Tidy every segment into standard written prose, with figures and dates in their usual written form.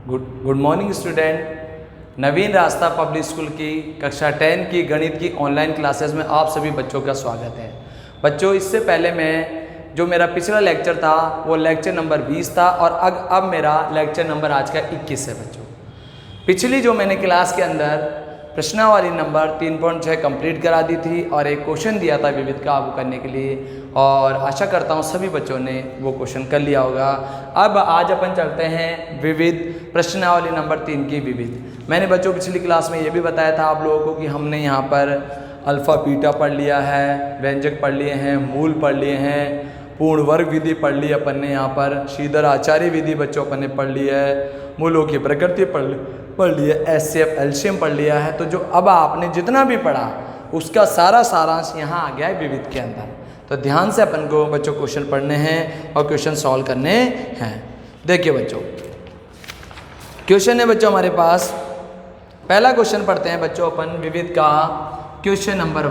Good morning student. नवीन रास्ता public school की कक्षा 10 की गणित की ऑनलाइन क्लासेस में आप सभी बच्चों का स्वागत है। बच्चों, इससे पहले मैं जो मेरा पिछला लेक्चर था वो लेक्चर नंबर 20 था और अब मेरा लेक्चर नंबर आज का 21 है। बच्चों, पिछली जो मैंने क्लास के अंदर प्रश्नावली नंबर 3.6 कंप्लीट करा दी थी और एक क्वेश्चन दिया था विविध का आपको करने के लिए, और आशा करता हूँ सभी बच्चों ने वो क्वेश्चन कर लिया होगा। अब आज अपन चलते हैं विविध प्रश्नावली नंबर 3 की विविध। मैंने बच्चों पिछली क्लास में ये भी बताया था आप लोगों को कि हमने यहाँ पर अल्फ़ा बीटा पढ़ लिया है, व्यंजक पढ़ लिए हैं, मूल पढ़ लिए हैं, पूर्ण वर्ग विधि पढ़ ली अपन ने, यहाँ पर श्रीधर आचार्य विधि बच्चों अपन ने पढ़ ली है, मूलों की प्रकृति पढ़ ली है, एचसीएफ एलसीएम पढ़ लिया है। तो जो अब आपने जितना भी पढ़ा उसका सारा सारांश यहाँ आ गया है विविध के अंदर। तो ध्यान से अपन को बच्चों क्वेश्चन पढ़ने हैं और क्वेश्चन सॉल्व करने हैं। देखिए बच्चों, क्वेश्चन है बच्चों हमारे पास, पहला क्वेश्चन पढ़ते हैं बच्चों अपन विविध का क्वेश्चन नंबर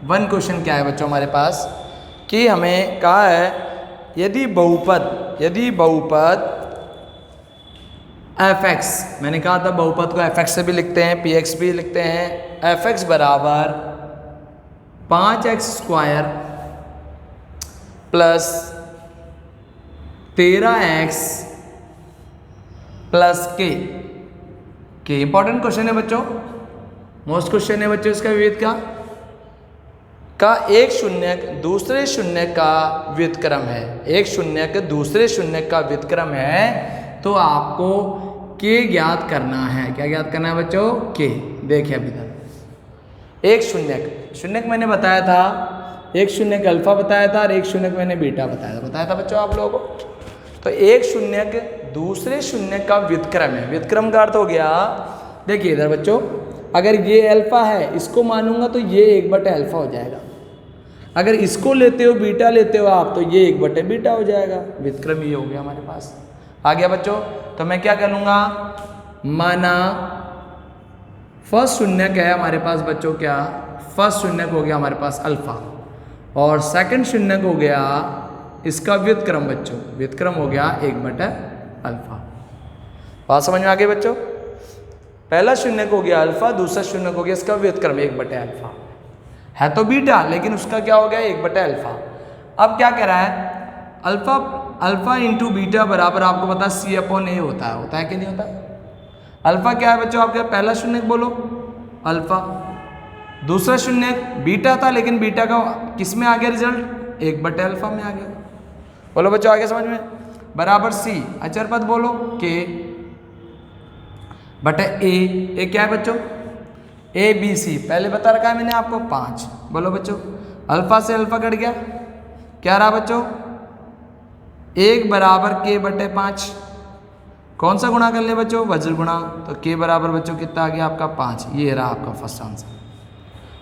1 क्वेश्चन क्या है बच्चों हमारे पास कि हमें कहा है यदि बहुपद fx, मैंने कहा था बहुपद को fx से भी लिखते हैं, px भी लिखते हैं, fx बराबर 5x² plus 13x plus k important question है बच्चों, मोस्ट क्वेश्चन है बच्चों इसका विविध का एक शून्यक दूसरे शून्य का व्युत्क्रम है, एक शून्यक दूसरे शून्य का व्युत्क्रम है, तो आपको k ज्ञात करना है। क्या ज्ञात करना है बच्चों? k। देखिए अभी तक एक शून्यक मैंने बताया था, एक शून्यक अल्फा बताया था और एक शून्यक मैंने बीटा बताया था बच्चों आप लोगों को। तो एक शून्यक दूसरे शून्य का व्युत्क्रम है, व्युत्क्रम का अर्थ हो गया, देखिए इधर बच्चों, अगर ये अल्फा है इसको मानूंगा तो ये 1/अल्फा हो जाएगा, अगर इसको लेते हो बीटा लेते हो आप तो ये 1/बीटा हो जाएगा। व्युत्क्रम ये हो गया हमारे पास, आ गया बच्चों। तो मैं क्या कर लूँगा, माना फर्स्ट शून्यक है हमारे पास बच्चों, क्या फर्स्ट शून्यक हो गया हमारे पास अल्फा और सेकंड शून्यक हो गया इसका व्युत्क्रम बच्चों, व्युत्क्रम हो गया 1/अल्फा। बात समझ में आ गई बच्चों? पहला शून्यक हो गया अल्फा, दूसरा शून्यक हो गया इसका व्युत्क्रम 1/अल्फा, है तो बीटा लेकिन उसका क्या हो गया 1/अल्फा। अब क्या कह रहा है, अल्फा इंटू बीटा बराबर आपको पता C/A होता है कि नहीं होता? अल्फा क्या है बच्चों आपके, पहला शून्यक बोलो अल्फा, दूसरा शून्यक बीटा था लेकिन बीटा का किस में आ गया रिजल्ट, 1/अल्फा में आ गया। बोलो बच्चों आगे समझ में, बराबर C अचर पद बोलो K बटे A क्या है बच्चों, ABC पहले बता रखा है मैंने आपको 5। बोलो बच्चों, अल्फा से अल्फा कट गया, क्या रहा बच्चों 1 बराबर K बटे 5। कौन सा गुणा कर ले बच्चों, वज्र गुणा, तो K बराबर बच्चों कितना आ गया आपका 5। ये रहा आपका फर्स्ट आंसर।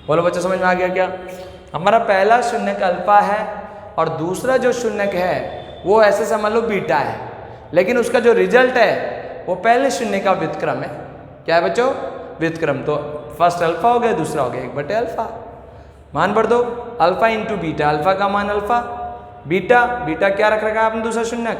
बोलो बच्चों समझ में आ गया क्या? हमारा पहला शून्यक अल्फा है और दूसरा जो शून्यक है वो ऐसे समझ लो बीटा है, लेकिन उसका जो रिजल्ट है वो पहले शून्य का व्युत्क्रम है। क्या है बच्चों, व्युत्क्रम। तो फर्स्ट अल्फा हो गया, दूसरा हो गया 1/अल्फा। मान भर दो, अल्फा इंटू बीटा, अल्फा का मान अल्फा, बीटा क्या रख रखा है आपने दूसरा शून्यक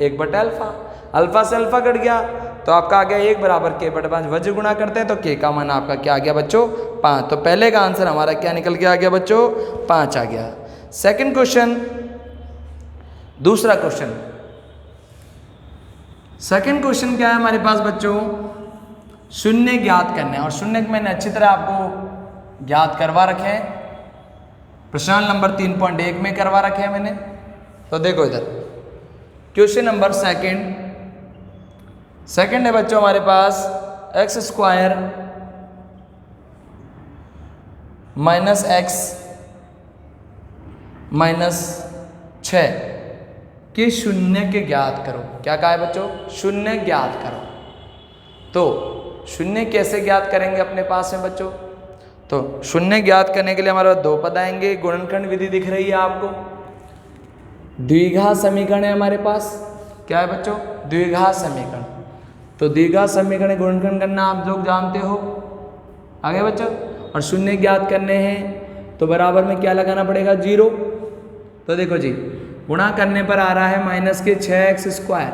1/अल्फा। अल्फा से अल्फा कट गया तो आपका आ गया 1 बराबर K/5, वज्र गुणा करते हैं तो K का मान आपका क्या आ गया बच्चों 5। तो पहले का आंसर हमारा क्या निकल के आ गया बच्चों 5 आ गया। सेकंड क्वेश्चन, दूसरा क्वेश्चन, सेकंड क्वेश्चन क्या है हमारे पास बच्चों, शून्य ज्ञात करना है और शून्य मैंने अच्छी तरह आपको ज्ञात करवा रखे हैं, प्रश्न नंबर 3.1 में करवा रखे हैं मैंने। तो देखो इधर क्वेश्चन नंबर सेकंड है बच्चों हमारे पास x² माइनस x माइनस 6 के शून्य के ज्ञात करो। क्या कहा है बच्चों, शून्य ज्ञात करो। तो शून्य कैसे ज्ञात करेंगे अपने पास में बच्चों, तो शून्य ज्ञात करने के लिए हमारे पास 2 पद आएंगे। गुणनखंड विधि दिख रही है आपको, द्विघात समीकरण है हमारे पास। क्या है बच्चों, द्विघात समीकरण। तो द्विघात समीकरण गुणनखंड करना आप लोग जानते हो, आगे बच्चों। और शून्य ज्ञात करने हैं तो बराबर में क्या लगाना पड़ेगा, 0। तो देखो जी, गुणा करने पर आ रहा है -6x²,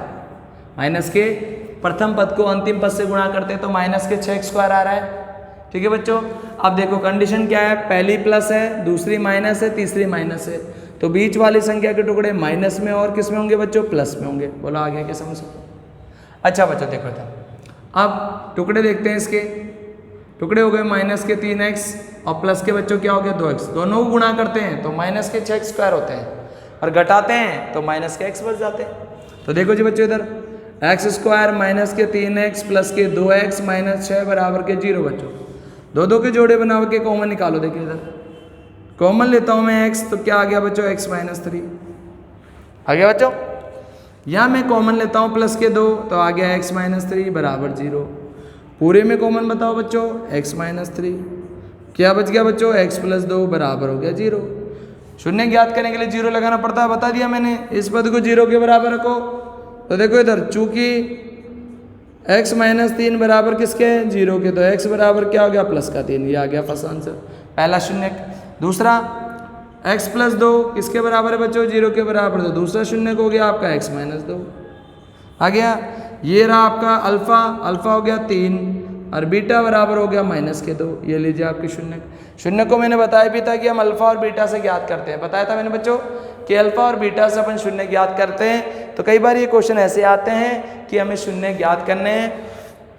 प्रथम पद को अंतिम पद से गुणा करते हैं तो माइनस के 6 स्क्वायर आ रहा है। ठीक है बच्चों, अब देखो कंडीशन क्या है, पहली प्लस है, दूसरी माइनस है, तीसरी माइनस है, तो बीच वाली संख्या के टुकड़े माइनस में और किस में होंगे बच्चों, प्लस में होंगे। बोला आ गया क्या समझ? अच्छा बच्चों देखो था, अब टुकड़े देखते हैं इसके, टुकड़े हो गए माइनस के 3x और प्लस के बच्चों क्या हो गया 2x, दोनों को गुणा करते हैं तो माइनस के 6 स्क्वायर होते हैं और घटाते हैं तो माइनस के x बच जाते हैं। तो देखो जी बच्चों इधर एक्स स्क्वायर माइनस के 3x प्लस के 2x माइनस 6 बराबर के 0 बच्चों, दो दो के जोड़े बना के कॉमन निकालो। देखिए इधर कॉमन लेता हूँ मैं x, तो क्या आ गया बच्चों x माइनस 3 आ गया बच्चों। यहाँ मैं कॉमन लेता हूँ प्लस के 2 तो आ गया x माइनस 3 बराबर 0। पूरे में कॉमन बताओ बच्चों x माइनस 3, क्या बच गया बच्चों x प्लस 2 बराबर हो गया 0। शून्य ज्ञात करने के लिए 0 लगाना पड़ता है, बता दिया मैंने। इस पद को 0 के बराबर रखो, तो देखो इधर चूंकि x माइनस 3 बराबर किसके 0 के, तो x बराबर क्या हो गया प्लस का 3, ये आ गया फर्स्ट आंसर, पहला शून्य। दूसरा x प्लस 2 किसके बराबर है बच्चों, 0 के बराबर, तो दूसरा शून्य हो गया आपका x माइनस 2 आ गया। ये रहा आपका अल्फा, अल्फा हो गया 3 और बीटा बराबर हो गया माइनस के 2, ये लीजिए आपके शून्य। शून्य को मैंने बताया भी था कि हम अल्फा और बीटा से ज्ञात करते हैं, बताया था मैंने बच्चों कि अल्फा और बीटा से अपन शून्य ज्ञात करते हैं। तो कई बार ये क्वेश्चन ऐसे आते हैं कि हमें शून्य ज्ञात करने हैं।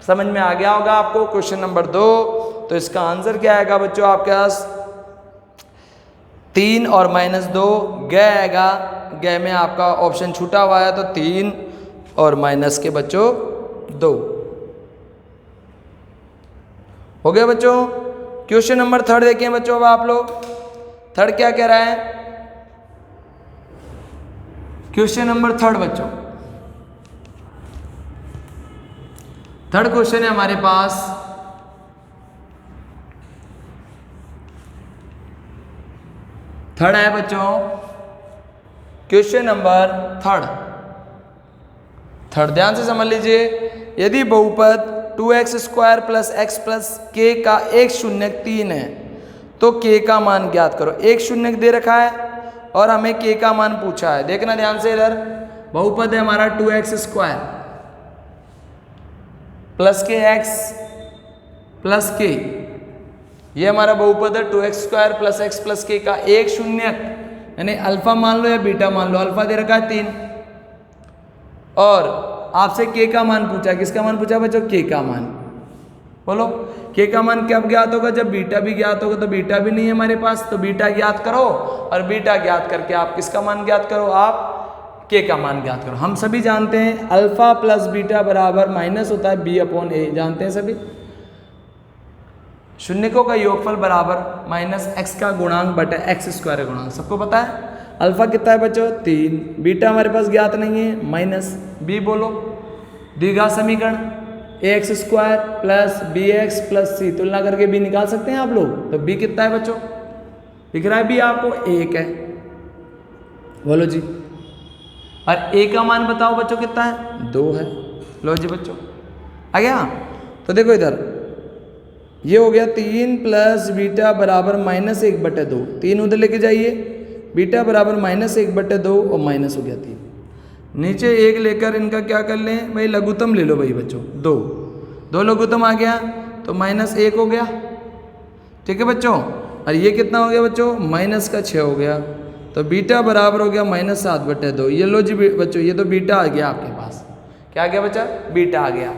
समझ में आ गया होगा आपको क्वेश्चन नंबर 2। तो इसका आंसर क्या आएगा बच्चों आपके पास 3 और माइनस 2 ग आएगा। ग में आपका ऑप्शन छूटा हुआ है तो 3 और माइनस के बच्चों 2 हो गया बच्चों। क्वेश्चन नंबर 3 देखिए बच्चों, अब आप लोग 3 क्या कह रहा है, क्वेश्चन नंबर 3 बच्चों, 3 क्वेश्चन है हमारे पास। थर्ड है बच्चों क्वेश्चन नंबर 3 ध्यान से समझ लीजिए। यदि बहुपद 2x square plus x plus k का एक शून्यक 3 है तो k का मान ज्ञात करो। एक शून्यक दे रखा है और हमें k का मान पूछा है। देखना ध्यान से, इधर बहुपद है हमारा 2x स्क्वायर प्लस के x प्लस k, ये हमारा बहुपद है 2x square plus x plus k का एक शून्यक, यानी अल्फा मान लो या बीटा मान लो, अल्फा दे रखा है 3 और आपसे k का मान पूछा। किसका मान पूछा बच्चों, k का मान। बोलो k का मान कब ज्ञात होगा, जब बीटा भी ज्ञात होगा। तो बीटा भी नहीं है हमारे पास, तो बीटा ज्ञात करो और बीटा ज्ञात करके आप किसका मान ज्ञात करो, आप k का मान ज्ञात करो। हम सभी जानते हैं अल्फा प्लस बीटा बराबर माइनस होता है b/a, जानते हैं सभी। शून्यकों का योगफल बराबर माइनस x का गुणांक बटे x स्क्वायर गुणांक, सबको पता है। अल्फा कितना है बच्चों 3, बीटा हमारे पास ज्ञात नहीं है माइनस b। बोलो द्विघात समीकरण ax square plus bx plus c, तुलना करके b निकाल सकते हैं आप लोग। तो b कितना है बच्चों, दिख रहा है b आपको 1 है, बोलो जी। और a का मान बताओ बच्चों कितना है, 2 है। लो जी बच्चों आ गया। तो देखो इधर ये हो गया 3 प्लस बीटा बराबर माइनस 1/2, 3 उधर लेके जाइए, बीटा बराबर माइनस 1/2 और माइनस हो गया 3। नीचे 1 लेकर इनका क्या कर लें भाई, लघुत्तम ले लो भाई बच्चों, 2 लघुत्तम आ गया तो माइनस 1 हो गया। ठीक है बच्चों, और ये कितना हो गया बच्चों, माइनस का 6 हो गया। तो बीटा बराबर हो गया माइनस 7/2। ये लो जी बच्चों, ये तो बीटा आ गया आपके पास। क्या आ गया बच्चा, बीटा आ गया।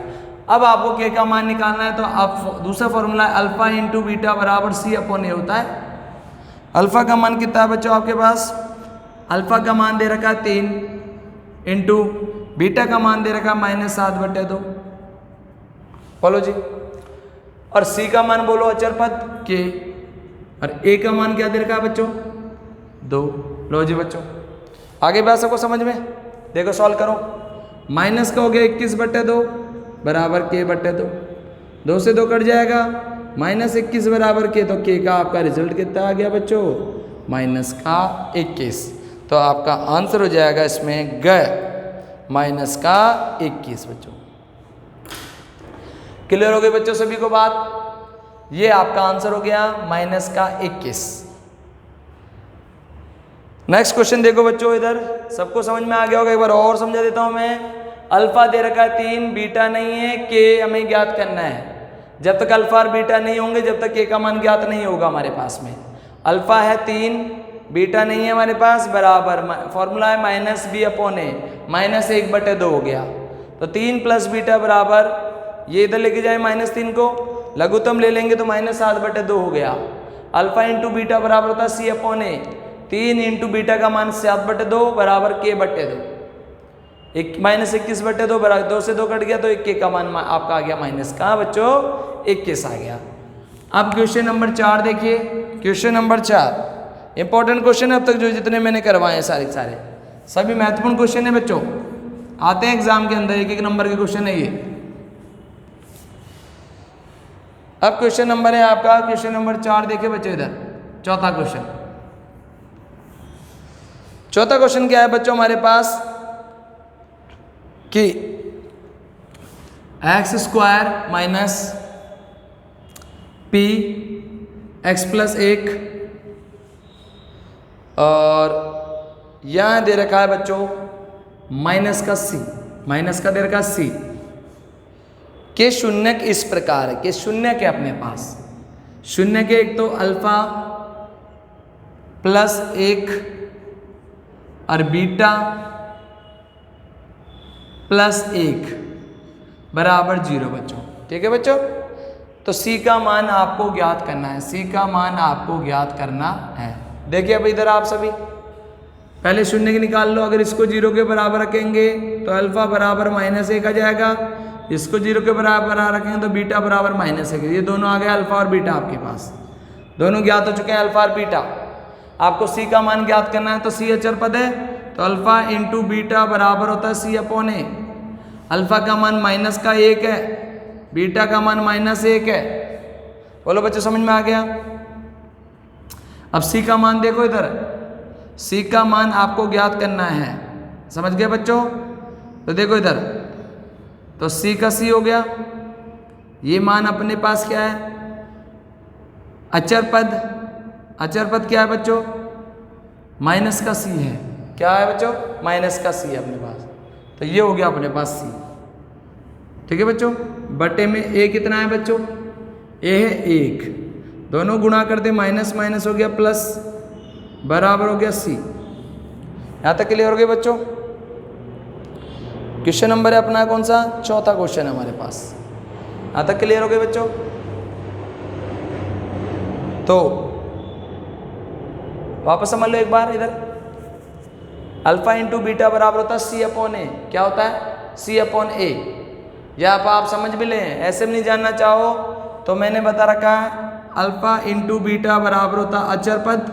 अब आपको k का मान निकालना है, तो आप दूसरा फॉर्मूला है अल्फा इंटू बीटा बराबर c/a होता है। अल्फा का मान कितना है बच्चों आपके पास, अल्फा का मान दे रखा है 3 इंटू बीटा का मान दे रखा है माइनस 7/2। बोलो जी। और c का मान बोलो अचर पद k, और a का मान क्या दे रखा है बच्चों 2। लो जी बच्चों आगे बात सबको समझ में, देखो सॉल्व करो। माइनस का हो गया 21/2 बराबर k/2, 2 से 2 कट जाएगा, माइनस 21 बराबर k, तो k का आपका रिजल्ट कितना आ गया बच्चों, माइनस का 21। तो आपका आंसर हो जाएगा इसमें ग माइनस का 21 बच्चों। क्लियर हो गई बच्चों सभी को बात, ये आपका आंसर हो गया माइनस का 21। नेक्स्ट क्वेश्चन देखो बच्चों, इधर सबको समझ में आ गया होगा, एक बार और समझा देता हूं मैं। अल्फा दे रखा है 3, बीटा नहीं है, के हमें ज्ञात करना है। जब तक अल्फा और बीटा नहीं होंगे, जब तक के का मान ज्ञात नहीं होगा हमारे पास में। अल्फा है 3, बीटा नहीं है हमारे पास, बराबर फॉर्मूला है -b/a, -1/2 हो गया। तो 3 प्लस बीटा बराबर, ये इधर लेके जाए -3 को, लघुत्तम ले लेंगे तो -7/2 हो गया। अल्फा इंटू बीटा बराबर होता है c/a, 3 इंटू बीटा का मान 7/2 बराबर k/2, -21/2 बराबर 2 से 2 कट गया तो 1 के का मान आपका आ गया माइनस, कहाँ बच्चों 21 आ गया। अब क्वेश्चन नंबर 4 देखिए, क्वेश्चन नंबर 4 इंपॉर्टेंट क्वेश्चन है अब तक जो जितने मैंने करवाए हैं सारे सारे, सभी महत्वपूर्ण क्वेश्चन है बच्चों, आते हैं एग्जाम के अंदर, 1-1 नंबर के क्वेश्चन है ये। अब क्वेश्चन नंबर है आपका क्वेश्चन नंबर 4 देखिए बच्चों, इधर चौथा क्वेश्चन। चौथा क्वेश्चन क्या है बच्चों हमारे पास कि x² - p x + 1 और यहां दे रखा है बच्चों माइनस का दे रखा है c के शून्यक इस प्रकार है, के शून्यक है अपने पास, शून्य के एक तो अल्फा +1 और बीटा +1 बराबर 0 बच्चों, ठीक है बच्चों। तो c का मान आपको ज्ञात करना है, c का मान आपको ज्ञात करना है। देखिए अब इधर आप सभी पहले शून्य की निकाल लो, अगर इसको 0 के बराबर रखेंगे तो अल्फा बराबर -1 आ जाएगा, इसको 0 के बराबर रखेंगे तो बीटा बराबर -1, ये दोनों आ गए अल्फा और बीटा आपके पास, दोनों ज्ञात हो चुके हैं अल्फा और बीटा। आपको c का मान ज्ञात करना है तो c अचर पद है, तो अल्फा इंटू बीटा बराबर होता है c/a। अल्फा का मान -1 है, बीटा का मान -1 है, बोलो बच्चों समझ में आ गया। अब c का मान देखो इधर, c का मान आपको ज्ञात करना है, समझ गए बच्चों। तो देखो इधर, तो c का c हो गया, ये मान अपने पास क्या है अचर पद, अचर पद क्या है बच्चों माइनस का c है, क्या है बच्चों माइनस का c है अपने पास, तो ये हो गया अपने पास c, ठीक है बच्चों। बटे में a कितना है बच्चों, a है 1, दोनों गुणा कर दे माइनस माइनस हो गया प्लस, बराबर हो गया c। यहाँ तक क्लियर हो गए बच्चों। क्वेश्चन नंबर है अपना कौन सा, चौथा क्वेश्चन है हमारे पास, यहाँ तक क्लियर हो गए बच्चों। तो वापस समझ लो एक बार इधर, अल्फा इंटू बीटा बराबर होता है c/a, क्या होता है c/a, या आप समझ भी लें, ऐसे में नहीं जानना चाहो तो मैंने बता रखा है अल्फा इंटू बीटा बराबर होता अचर पद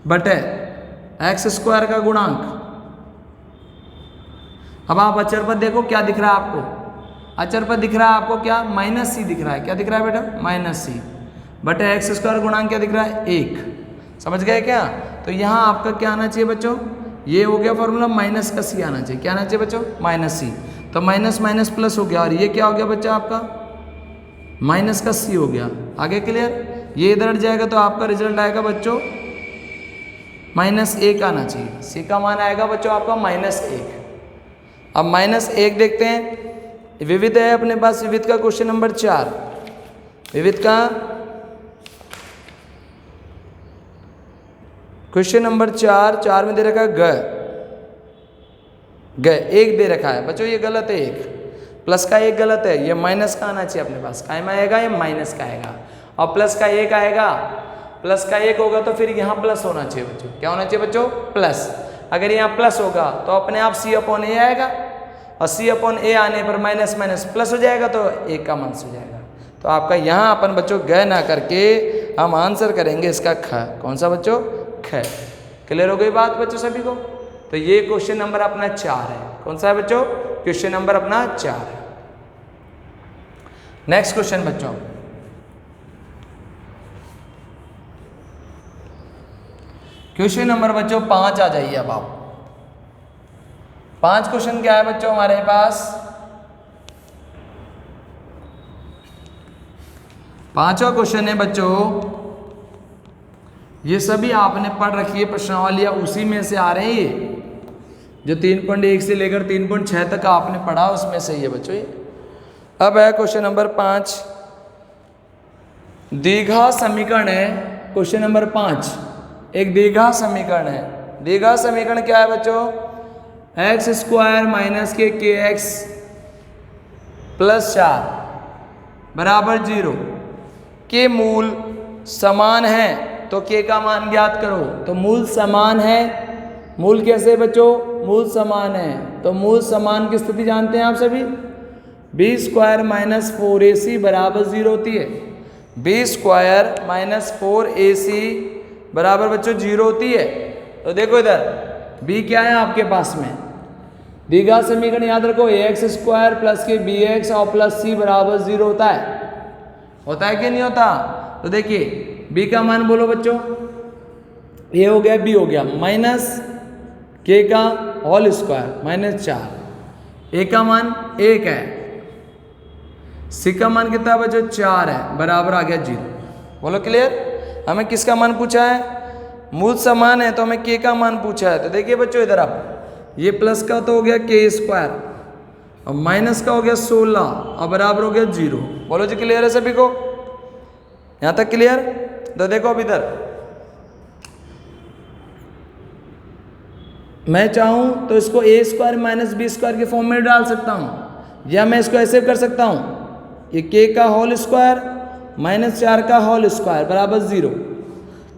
बटे x² का गुणांक। अब आप अचर पद देखो क्या दिख रहा है आपको, अचर पद दिख रहा है आपको क्या -c दिख रहा है, क्या दिख रहा है बेटा -c बटे x² गुणांक क्या दिख रहा है 1, समझ गए क्या। तो यहाँ आपका क्या आना चाहिए बच्चों, ये हो गया फॉर्मूला माइनस का c आना चाहिए, क्या आना चाहिए बच्चों -c, तो माइनस माइनस प्लस हो गया, और ये क्या हो गया बच्चा आपका माइनस का c हो गया, आगे क्लियर। ये इधर हट जाएगा तो आपका रिजल्ट आएगा बच्चों -1 आना चाहिए, c का मान आएगा बच्चों आपका -1। अब -1 देखते हैं, विविध है अपने पास, विविध का क्वेश्चन नंबर 4, विविध का क्वेश्चन नंबर 4 में दे रखा है ग 1 दे रखा है बच्चों, ये गलत है, 1 प्लस का 1 गलत है, ये माइनस का आना चाहिए अपने पास, काय में आएगा ये माइनस का आएगा, और प्लस का 1 आएगा, प्लस का 1 होगा तो फिर यहाँ प्लस होना चाहिए बच्चों, क्या होना चाहिए बच्चों प्लस। अगर यहाँ प्लस होगा तो अपने आप c/a आएगा, और c/a आने पर माइनस माइनस प्लस हो जाएगा तो 1 का माइनस हो जाएगा। तो आपका यहाँ अपन बच्चों ग ना करके हम आंसर करेंगे इसका ख, कौन सा बच्चों ख। क्लियर हो गई बात बच्चों सभी को। तो ये क्वेश्चन नंबर अपना 4 है, कौन सा है बच्चों क्वेश्चन नंबर अपना 4 है। नेक्स्ट क्वेश्चन बच्चों, क्वेश्चन नंबर बच्चों 5 आ जाइए। अब आप 5 क्वेश्चन क्या है बच्चों हमारे पास, 5वां क्वेश्चन है बच्चों, ये सभी आपने पढ़ रखी है प्रश्नावलियां, उसी में से आ रहे हैं जो 3.1 से लेकर 3.6 तक आपने पढ़ा उसमें से ही है बच्चों ये। अब है क्वेश्चन नंबर 5, द्विघात समीकरण है। क्वेश्चन नंबर 5 एक द्विघात समीकरण है। द्विघात समीकरण क्या है बच्चों? एक्स स्क्वायर माइनस के एक्स प्लस 4 बराबर 0 के मूल समान है तो के का मान ज्ञात करो। तो मूल समान है, मूल कैसे बच्चों? मूल समान है तो मूल समान की स्थिति जानते हैं आप सभी, बी स्क्वायर माइनस 4ac बराबर 0 होती है। बी स्क्वायर माइनस 4ac बराबर बच्चों 0 होती है। तो देखो इधर b क्या है आपके पास में, द्विघात समीकरण याद रखो, ax स्क्वायर प्लस के bx और प्लस c बराबर 0 होता है कि नहीं होता? तो देखिए b का मान बोलो बच्चों, a हो गया b हो गया माइनस k का होल स्क्वायर माइनस 4, a का मान 1 है, c का मान कितना है बच्चों? 4 है, बराबर आ गया 0। बोलो क्लियर? हमें किसका मान पूछा है? मूल समान है तो हमें k का मान पूछा है। तो देखिए बच्चों इधर आप, ये प्लस का तो हो गया k स्क्वायर और माइनस का हो गया 16 और बराबर हो गया 0। बोलो जी क्लियर है सभी को? यहाँ तक क्लियर? तो देखो अब इधर मैं चाहूँ तो इसको a square minus B square के फॉर्म में डाल सकता हूँ, या मैं इसको ऐसे कर सकता हूँ, ये k का होल स्क्वायर माइनस 4 का होल स्क्वायर बराबर 0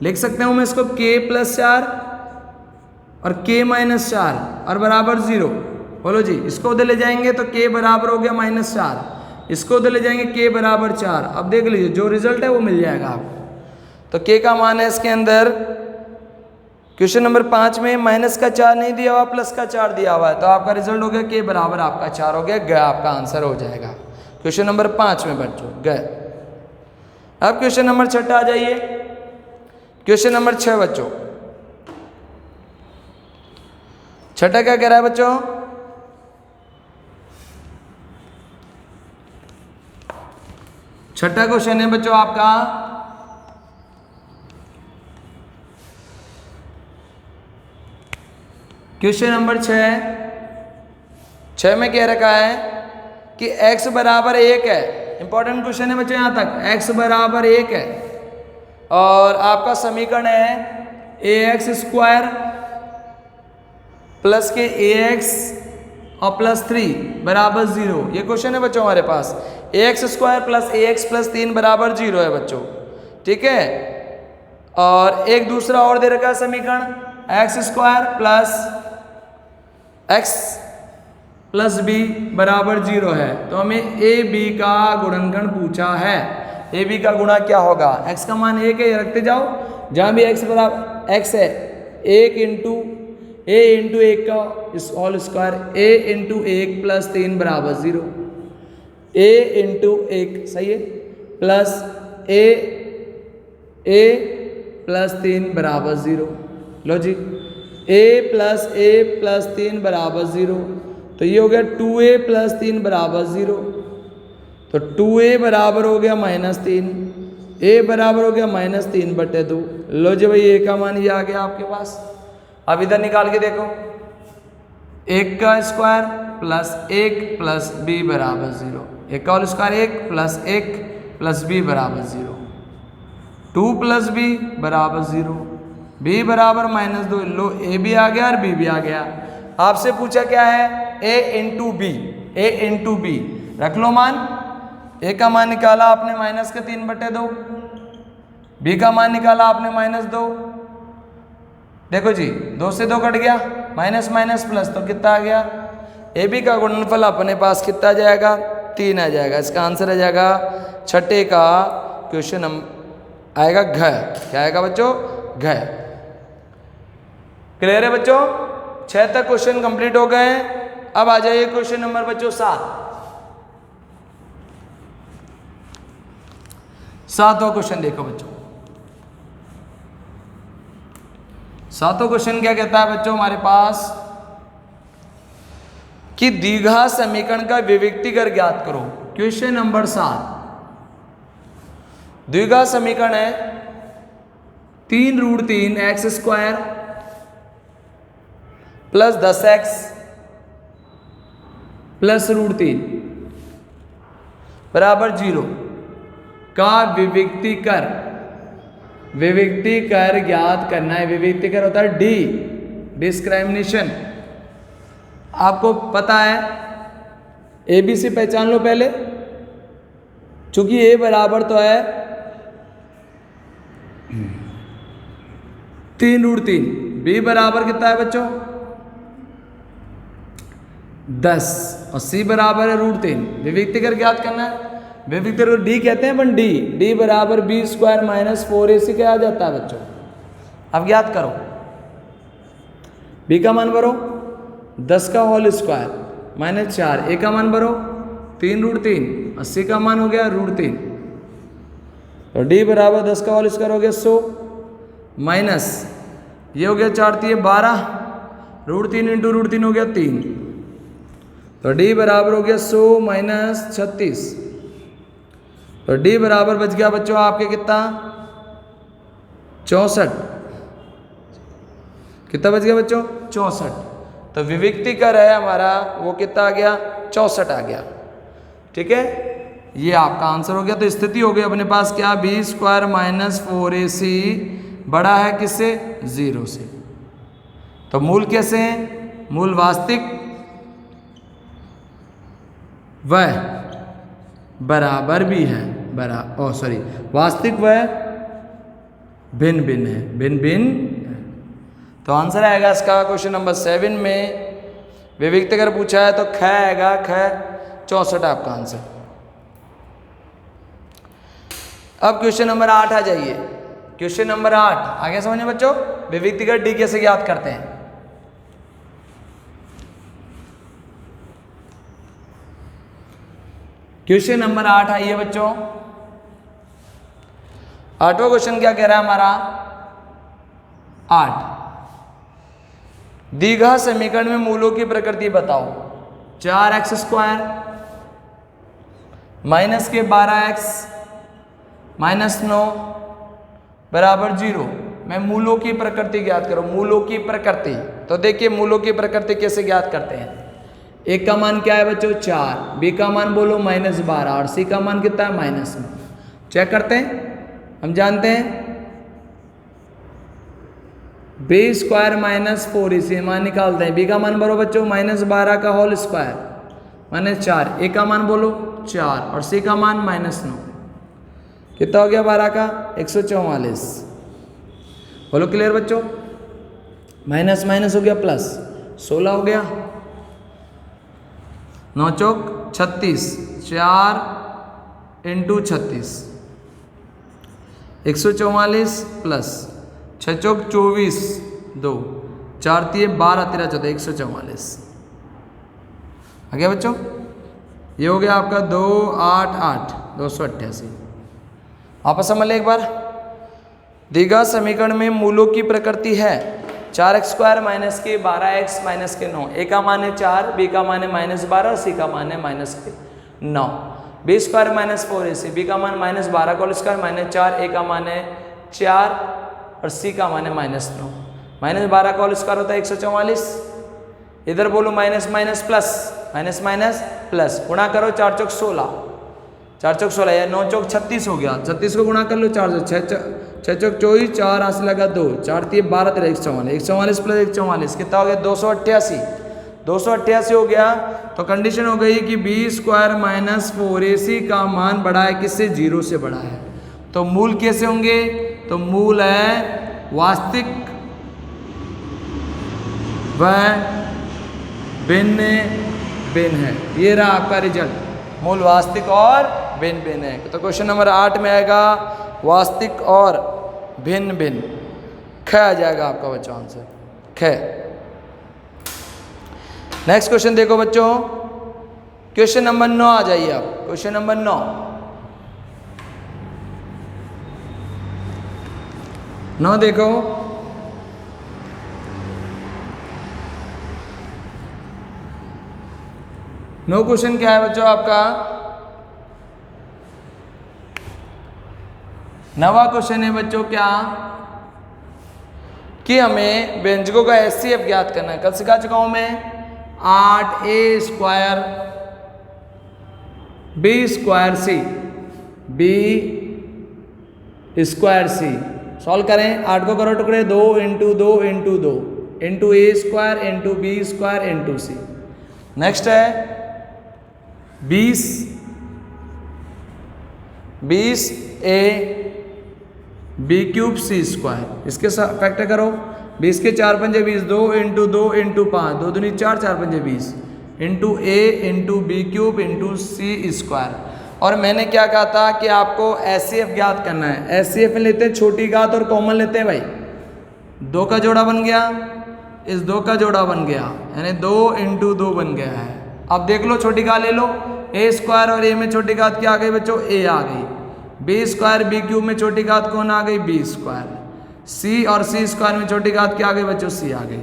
लिख सकते हूँ मैं इसको, k प्लस 4 और k माइनस 4 और बराबर 0। बोलो जी, इसको उधर ले जाएंगे तो k बराबर हो गया माइनस 4, इसको उधर ले जाएंगे k बराबर 4। अब देख लीजिए जो रिजल्ट है वो मिल जाएगा आपको। तो k का मान है इसके अंदर, क्वेश्चन नंबर 5 में माइनस का 4 नहीं दिया हुआ, प्लस का 4 दिया हुआ है, तो आपका रिजल्ट हो गया k बराबर आपका 4 हो गया, गया आपका आंसर हो जाएगा क्वेश्चन नंबर 5 में बच्चों, गए। अब क्वेश्चन नंबर 6 आ जाइए, क्वेश्चन नंबर 6 बच्चों, 6 क्या कह रहा है बच्चों? छठा क्वेश्चन है बच्चों आपका, क्वेश्चन नंबर 6 में कह रखा है कि x बराबर 1 है। इंपॉर्टेंट क्वेश्चन है बच्चों यहाँ तक, x बराबर 1 है और आपका समीकरण है ax स्क्वायर प्लस के ax और प्लस 3 बराबर 0। ये क्वेश्चन है बच्चों हमारे पास, ax square plus ax plus 3 बराबर 0 है बच्चों, ठीक है। और एक दूसरा और दे रखा है समीकरण, x square plus x plus b बराबर 0 है। तो हमें ए बी का गुणनखंड पूछा है। ए बी का गुणा क्या होगा? एक्स का मान 1 है, रखते जाओ, जहाँ भी एक्स बराबर एक्स है 1 इंटू ए इंटू 1 का होल स्क्वायर, ए इंटू 1 प्लस 3 बराबर 0, ए इंटू 1 सही है, प्लस ए प्लस 3 बराबर 0। लो जी, a प्लस 3 बराबर 0, तो ये हो गया 2a प्लस 3 बराबर 0। तो 2a बराबर हो गया -3, a बराबर हो गया -3/2। लो जी भाई, a का मान ये आ गया आपके पास। अब इधर निकाल के देखो, 1 का स्क्वायर प्लस 1 प्लस b बराबर 0, 1 का whole square 1 plus 1 plus b बराबर 0, 2 प्लस b बराबर 0, b बराबर -2। लो, a भी आ गया और b भी आ गया। आपसे पूछा क्या है? a इंटू बी, रख लो मान। a का मान निकाला आपने -3/2, b का मान निकाला आपने -2। देखो जी, 2 से 2 कट गया, माइनस माइनस प्लस, तो कितना आ गया? ए बी का गुणनफल अपने पास कितना जाएगा? 3 आ जाएगा। इसका आंसर आ जाएगा 6 का क्वेश्चन आएगा घ। क्या आएगा बच्चों? घ। क्लियर है बच्चों? 6 तक क्वेश्चन कंप्लीट हो गए। अब आ जाइए क्वेश्चन नंबर बच्चों 7वां क्वेश्चन देखो बच्चों। 7वां क्वेश्चन क्या कहता है बच्चों हमारे पास कि द्विघात समीकरण का विविक्तीकर ज्ञात करो। क्वेश्चन नंबर 7, द्विघात समीकरण है 3√3 x² प्लस 10x प्लस √3 बराबर 0 का विविक्तीकर ज्ञात करना है। विविक्तीकर होता है डी, डिस्क्रिमिनेशन। आपको पता है ABC पहचान लो पहले, चूंकि A बराबर तो है 3√3, B बराबर कितना है बच्चों 10 और C बराबर है √3। विविक्तीकर ज्ञात करना है। विविक्तीकर को D कहते हैं, अपन D बराबर B² - 4AC क्या आ जाता है बच्चों। अब ज्ञात करो, B का मान भरो 10 का होल स्क्वायर -4, A का मान भरो 3√3 और C का मान हो गया √3। तो D बराबर 10 का होल स्क्वायर हो गया 100 माइनस ये हो गया 4 3 12, √3 × √3 हो गया 3। तो D बराबर हो गया 100 माइनस 36। तो D बराबर बच गया बच्चों आपके कितना 64। कितना बच गया बच्चों 64। तो विविक्तीकर है हमारा वो कितना आ गया 64 आ गया। ठीक है, ये आपका आंसर हो गया। तो स्थिति हो गई अपने पास क्या B² - 4AC बड़ा है किससे 0 से। तो मूल कैसे हैं, मूल वास्तविक व बराबर भी है, वास्तविक व भिन्न भिन्न है, भिन्न भिन्न। तो आंसर आएगा इसका क्वेश्चन नंबर 7 में विविक्तीकर पूछा है तो ख आएगा, ख 64 आपका आंसर। अब क्वेश्चन नंबर 8 आ जाइए। क्वेश्चन नंबर 8 आगे समझिए बच्चों, विविक्तीकर D कैसे ज्ञात करते हैं। क्वेश्चन नंबर 8 आइए बच्चों। 8वां क्वेश्चन क्या कह रहा है हमारा 8, दीर्घा समीकरण में मूलों की प्रकृति बताओ। 4x² माइनस के 12x -9 बराबर 0 में मूलों की प्रकृति ज्ञात करो। मूलों की प्रकृति, तो देखिए मूलों की प्रकृति कैसे ज्ञात करते हैं। एक का मान क्या है बच्चों 4, B का मान बोलो -12 और C का मान कितना है -9। चेक करते हैं, हम जानते हैं B² - 4AC मान निकालते हैं। B का मान बोलो बच्चों -12 का होल स्क्वायर -4, A का मान बोलो 4 और C का मान -9। कितना हो गया 12 का 144। बोलो क्लियर बच्चों, माइनस माइनस हो गया प्लस 16 हो गया, 9 चौक 36, 4 × 36 144 प्लस 6 चौक 24, 2 4 3 12 13 14 144 आ गया बच्चों। ये हो गया आपका 2 8 8 288। आपस समझ लें एक बार। दीर्घा समीकरण में मूलों की प्रकृति है 4x² माइनस के 12x माइनस के 9। ए का मान है 4, बी का मान है -12 और सी का मान है -9। B² - 4AC, बी का मान -12 का होल स्क्वायर -4, ए का मान है 4 और सी का मान है -9। -12 का होल स्क्वायर होता है 144। इधर बोलो minus minus plus, minus minus plus, गुणा करो 4 चौक 16, 4 चौक 16 या 9 चौक 36 हो गया। 36 को गुणा कर लो 4 से 6 चौक 24, 4 हाथ से लगा 2, 4 3 12 13 144, 144 प्लस 144 कितना हो गया 288। 288 हो गया तो कंडीशन हो गई कि B² - 4AC का मान बड़ा है किससे 0 से बड़ा है। तो मूल कैसे होंगे, तो मूल है वास्तविक व भिन्न भिन्न है। ये रहा आपका रिजल्ट, मूल वास्तविक और भिन्न भिन्न है। तो क्वेश्चन नंबर 8 में आएगा वास्तविक और भिन्न भिन्न, ख आ जाएगा आपका बच्चों आंसर, ख। नेक्स्ट क्वेश्चन देखो बच्चों, क्वेश्चन नंबर 9 आ जाइए आप। क्वेश्चन नंबर 9 देखो। नो क्वेश्चन क्या है बच्चों आपका, 9वां क्वेश्चन है बच्चों क्या कि हमें व्यंजकों का HCF ज्ञात करना है। कल सिखा चुका हूं मैं 8a square b square c b square c solve करें। 8 को करो टुकड़े, 2 into 2 into 2 into A square into B square into C. Next है 20 a B cube C square, इसके साथ फैक्टर करो। 20 के 4 पंजे 20, 2 इंटू 2 इंटू 5, 2 दूनी 4, 4 पंजे 20 इंटू ए इंटू बी क्यूब इंटू सी स्क्वायर। और मैंने क्या कहा था कि आपको HCF ज्ञात करना है। HCF में लेते हैं छोटी घात और कॉमन लेते हैं भाई। 2 का जोड़ा बन गया, इस 2 का जोड़ा बन गया, यानी 2 इंटू 2 बन गया है। अब देख लो छोटी घात ले लो, ए स्क्वायर और ए में छोटी घात क्या आ गई बच्चों? ए आ गई। बी स्क्वायर बी क्यूब में छोटी घात कौन आ गई? B square. सी और सी स्क्वायर में छोटी घात क्या आ गई बच्चों? सी आ गई।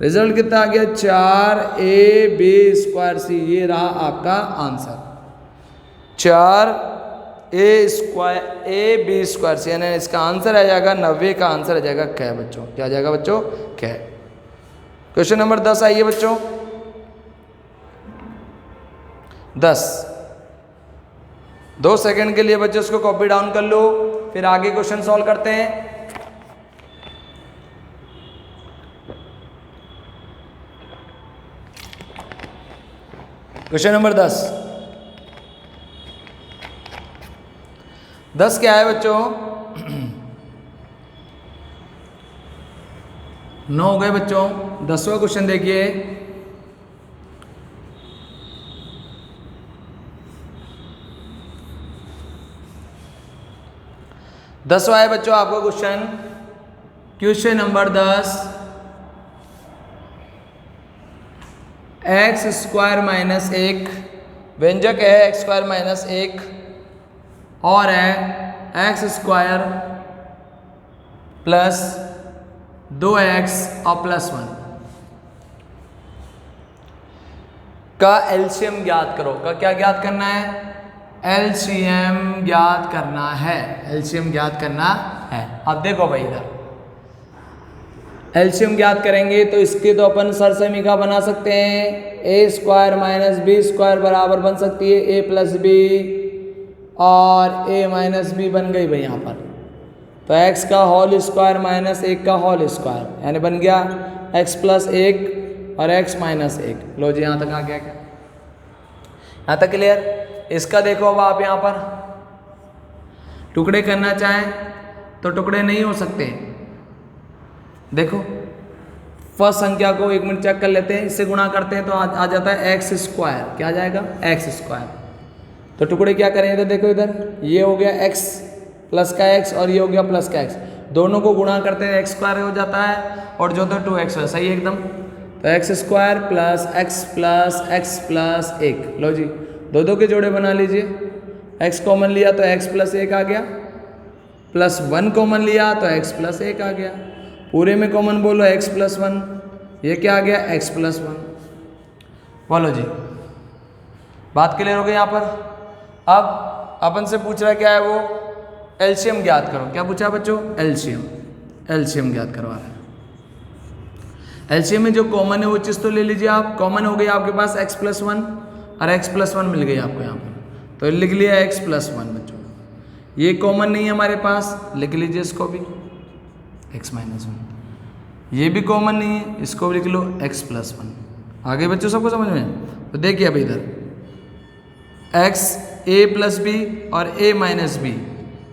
रिजल्ट कितना आ गया? 4ab स्क्वायर सी। ये रहा आपका answer, 4a square ab square C, यानी इसका आंसर आ जाएगा 90 का आंसर आ जाएगा कै बच्चों। क्या आ जाएगा बच्चों? कै। क्वेश्चन नंबर 10 आइए बच्चों। 10 2 सेकंड के लिए बच्चों इसको कॉपी डाउन कर लो, फिर आगे क्वेश्चन सॉल्व करते हैं। क्वेश्चन नंबर 10 क्या है बच्चों? 9 हो गए बच्चों। 10वां क्वेश्चन देखिए। दसवां है बच्चों आपका question, question number 10। X square minus 1 व्यंजक है, एक्स स्क्वायर माइनस 1 और है एक्स स्क्वायर प्लस 2x और प्लस 1 का एलसीएम ज्ञात करो। का क्या ज्ञात करना है? एलसीएम ज्ञात करना है। एलसीएम ज्ञात करना है। अब देखो भाई इधर एलसीएम ज्ञात करेंगे तो इसके तो अपन सरसमीका बना सकते हैं। ए स्क्वायर माइनस बी स्क्वायर बराबर बन सकती है ए प्लस बी, और ए माइनस बी बन गई भाई यहाँ पर। तो एक्स का होल स्क्वायर माइनस 1 का होल स्क्वायर, यानी बन गया एक्स प्लस 1 और एक्स माइनस 1। लो जी यहाँ तक आ गया। क्या यहाँ तक क्लियर? इसका देखो अब आप यहाँ पर टुकड़े करना चाहें तो टुकड़े नहीं हो सकते। देखो फर्स्ट संख्या को 1 मिनट चेक कर लेते हैं, इससे गुणा करते हैं तो आ जाता है एक्स स्क्वायर। क्या आ जाएगा? X square. तो टुकड़े क्या करेंगे? तो देखो इधर ये हो गया एक्स प्लस का एक्स और ये हो गया प्लस का एक्स, दोनों को गुणा करते हैं एक्स स्क्वायर हो जाता है और जो तो 2x है। सही है एकदम। तो x square plus x plus 1। लो जी दो के जोड़े बना लीजिए। एक्स कॉमन लिया तो एक्स प्लस 1 आ गया, प्लस 1 कॉमन लिया तो एक्स प्लस 1 आ गया, पूरे में कॉमन बोलो एक्स प्लस 1। ये क्या आ गया? X plus 1। बोलो जी बात क्लियर हो गई यहाँ पर। अब अपन से पूछ रहा है क्या है वो? एलसीएम ज्ञात करो। क्या पूछा बच्चों? एलसीएम ज्ञात करवा रहा है। एलसीएम में जो कॉमन है वो चीज़ तो ले लीजिए आप। कॉमन हो गई आपके पास एक्स प्लस 1 और एक्स प्लस 1 मिल गई आपको यहाँ पर, तो लिख लिया एक्स प्लस 1 बच्चों। ये कॉमन नहीं है हमारे पास, लिख लीजिए इसको भी एक्स माइनस 1। ये भी कॉमन नहीं है, इसको भी लिख लो एक्स प्लस 1। आगे बच्चों सबको समझ में? तो देखिए अभी इधर एक्स ए प्लस बी और ए माइनस बी,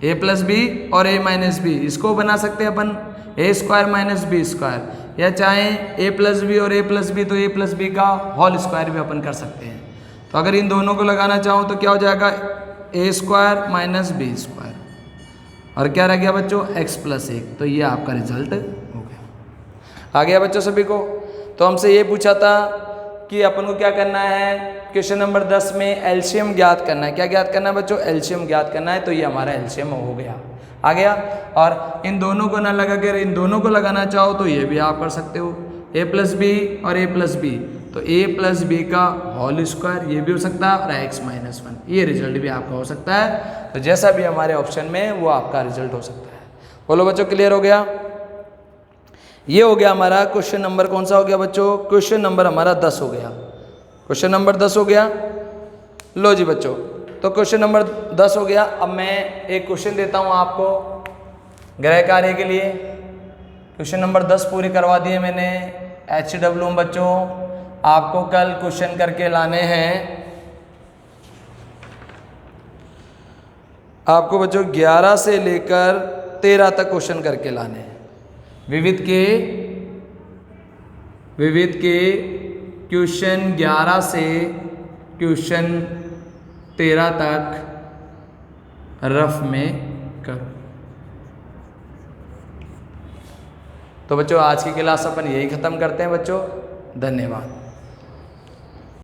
ए प्लस बी और ए माइनस बी, इसको बना सकते हैं अपन ए स्क्वायर माइनस बी स्क्वायर, या चाहे ए प्लस बी और ए प्लस बी तो ए प्लस बी का होल स्क्वायर भी अपन कर सकते हैं। तो अगर इन दोनों को लगाना चाहूँ तो क्या हो जाएगा? ए स्क्वायर माइनस बी स्क्वायर, और क्या रह गया बच्चों? X plus 1। तो ये आपका रिजल्ट हो गया। आ गया बच्चों सभी को? तो हमसे ये पूछा था कि अपन को क्या करना है, क्वेश्चन नंबर 10 में एलसीएम ज्ञात करना है। क्या ज्ञात करना है बच्चों? एलसीएम ज्ञात करना है। तो ये हमारा एलसीएम हो गया, आ गया। और इन दोनों को ना लगा कर इन दोनों को लगाना चाहो तो ये भी आप कर सकते हो, ए प्लस बी और ए प्लस बी, तो ए प्लस बी का होल स्क्वायर ये भी हो सकता है, और एक्स माइनस 1 ये रिजल्ट भी आपका हो सकता है। तो जैसा भी हमारे ऑप्शन में वो आपका रिजल्ट हो सकता है। बोलो बच्चों क्लियर हो गया? ये हो गया हमारा क्वेश्चन नंबर, कौन सा हो गया बच्चों? क्वेश्चन नंबर हमारा 10 हो गया। क्वेश्चन नंबर 10 हो गया। लो जी बच्चों, तो क्वेश्चन नंबर 10 हो गया। अब मैं एक क्वेश्चन देता हूँ आपको गृह कार्य के लिए। क्वेश्चन नंबर 10 पूरी करवा दिए मैंने। HW में बच्चों आपको कल क्वेश्चन करके लाने हैं। आपको बच्चों 11 से लेकर 13 तक क्वेश्चन करके लाने हैं। विविध के क्वेश्चन 11 से क्वेश्चन 13 तक रफ में करो। तो बच्चों आज की क्लास अपन यही ख़त्म करते हैं बच्चों। धन्यवाद।